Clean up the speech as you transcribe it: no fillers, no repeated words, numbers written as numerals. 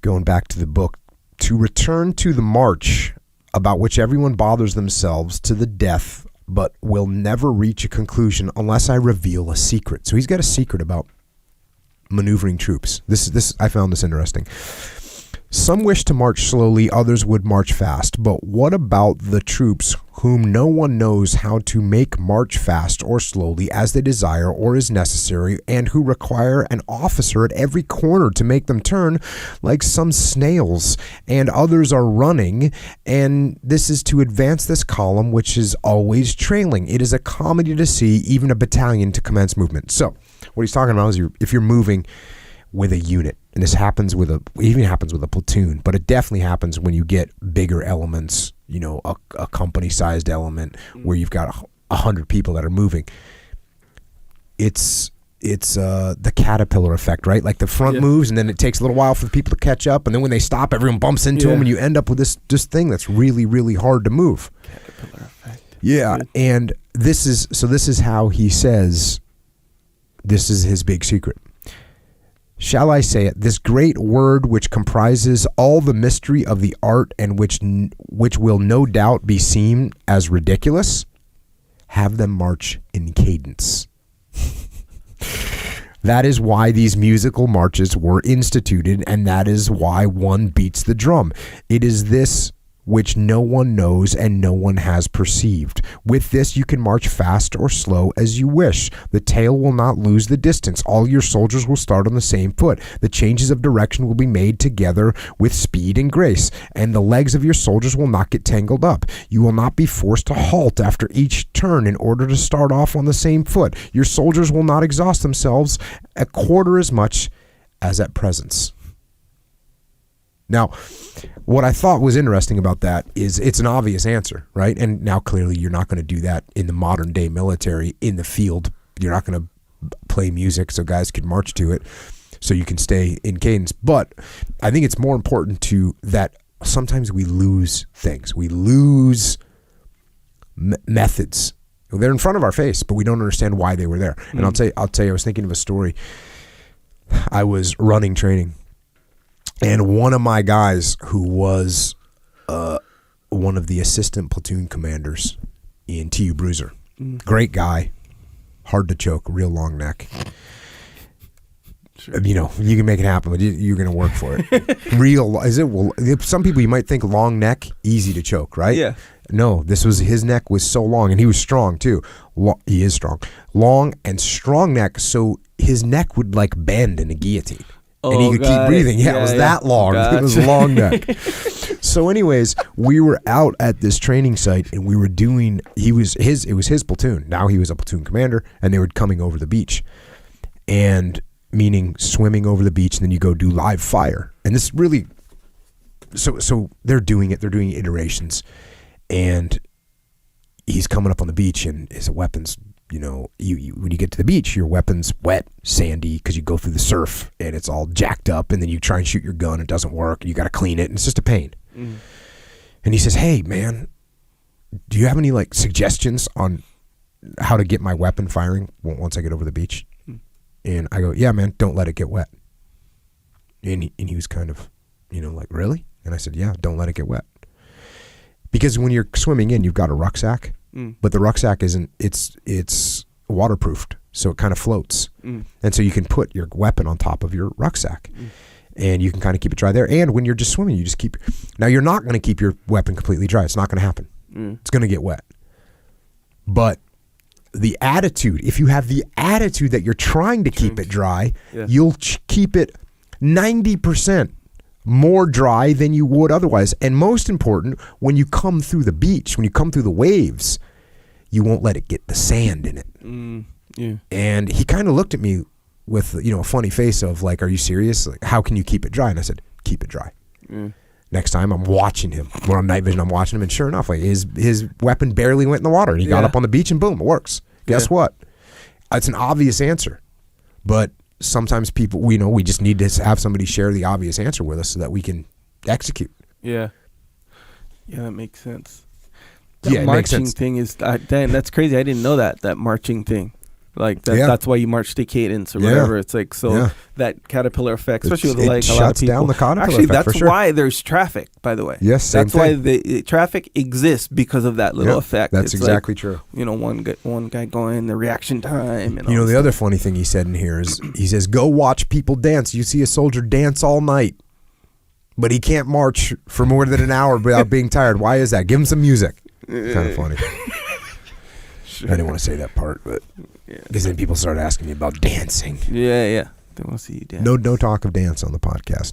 going back to the book, to return to the march about which everyone bothers themselves to the death, but will never reach a conclusion unless I reveal a secret. So he's got a secret about maneuvering troops. This I found this interesting. Some wish to march slowly, others would march fast. But what about the troops whom no one knows how to make march fast or slowly as they desire or is necessary, and who require an officer at every corner to make them turn like some snails, and others are running, and this is to advance this column which is always trailing. It is a comedy to see even a battalion to commence movement. So what he's talking about is if you're moving with a unit, and this happens with even happens with a platoon, but it definitely happens when you get bigger elements, you know, a company-sized element where you've got 100 people that are moving. It's the caterpillar effect, right? Like the front moves, and then it takes a little while for the people to catch up, and then when they stop, everyone bumps into them, and you end up with this thing that's really, really hard to move. Caterpillar effect. Yeah, and this is how he says this is his big secret. Shall I say it? This great word which comprises all the mystery of the art and which will no doubt be seen as ridiculous, have them march in cadence. That is why these musical marches were instituted, and that is why one beats the drum. It is this which no one knows and no one has perceived. With this you can march fast or slow as you wish. The tail will not lose the distance. All your soldiers will start on the same foot. The changes of direction will be made together with speed and grace, and the legs of your soldiers will not get tangled up. You will not be forced to halt after each turn in order to start off on the same foot. Your soldiers will not exhaust themselves a quarter as much as at present. Now, what I thought was interesting about that is it's an obvious answer, right? And now clearly you're not going to do that in the modern day military in the field. You're not going to play music so guys can march to it so you can stay in cadence. But I think it's more important to that sometimes we lose things. We lose methods. They're in front of our face, but we don't understand why they were there. And I'll tell you, I was thinking of a story. I was running training. And one of my guys who was one of the assistant platoon commanders in TU Bruiser, great guy, hard to choke, real long neck. Sure. You know, you can make it happen, but you're going to work for it. Well, some people you might think long neck, easy to choke, right? Yeah. No, his neck was so long, and he was strong too. He is strong. Long and strong neck, so his neck would like bend in a guillotine. And he could keep breathing. Yeah, it was that long. Gotcha. It was a long neck. So anyways, we were out at this training site, and we were doing, it was his platoon. Now he was a platoon commander, and they were coming over the beach. And meaning swimming over the beach, and then you go do live fire. And this really, so they're doing iterations. And he's coming up on the beach, and his weapons, you know, you when you get to the beach, your weapon's wet, sandy, because you go through the surf and it's all jacked up, and then you try and shoot your gun, it doesn't work, and you got to clean it, and it's just a pain. And he says, hey man, do you have any like suggestions on how to get my weapon firing once I get over the beach? And I go, yeah man, don't let it get wet. And he was kind of, you know, like, really? And I said, yeah, don't let it get wet. Because when you're swimming in, you've got a rucksack. But the rucksack it's waterproofed, so it kind of floats. And so you can put your weapon on top of your rucksack, and you can kind of keep it dry there. And when you're just swimming, you just keep, now you're not going to keep your weapon completely dry. It's not going to happen. It's going to get wet. But the attitude, if you have the attitude that you're trying to keep it dry, you'll keep it 90% more dry than you would otherwise. And most important, when you come through the beach, when you come through the waves, you won't let it get the sand in it. And he kind of looked at me with, you know, a funny face of like, are you serious? Like, how can you keep it dry? And I said, keep it dry. Next time I'm watching him. We're on night vision, I'm watching him, and sure enough, like his weapon barely went in the water, and he got up on the beach, and boom, it works. Guess what? It's an obvious answer, but sometimes people, we just need to have somebody share the obvious answer with us so that we can execute. Yeah, that makes sense. That marching thing is, dang, that's crazy. I didn't know that marching thing. Like that's why you march to cadence or whatever. It's like that caterpillar effect, especially with like a lot of people. Down the caterpillar Actually, effect, that's why there's traffic. By the way, yes, same that's why the traffic exists because of that little effect. That's exactly true. You know, one guy going the reaction time. And you know, the other funny thing he said in here is he says, "Go watch people dance. You see a soldier dance all night, but he can't march for more than an hour without being tired. Why is that? Give him some music." Kind of funny. Sure. I didn't want to say that part, but because then people started asking me about dancing. Yeah. They want to see you dance. No talk of dance on the podcast.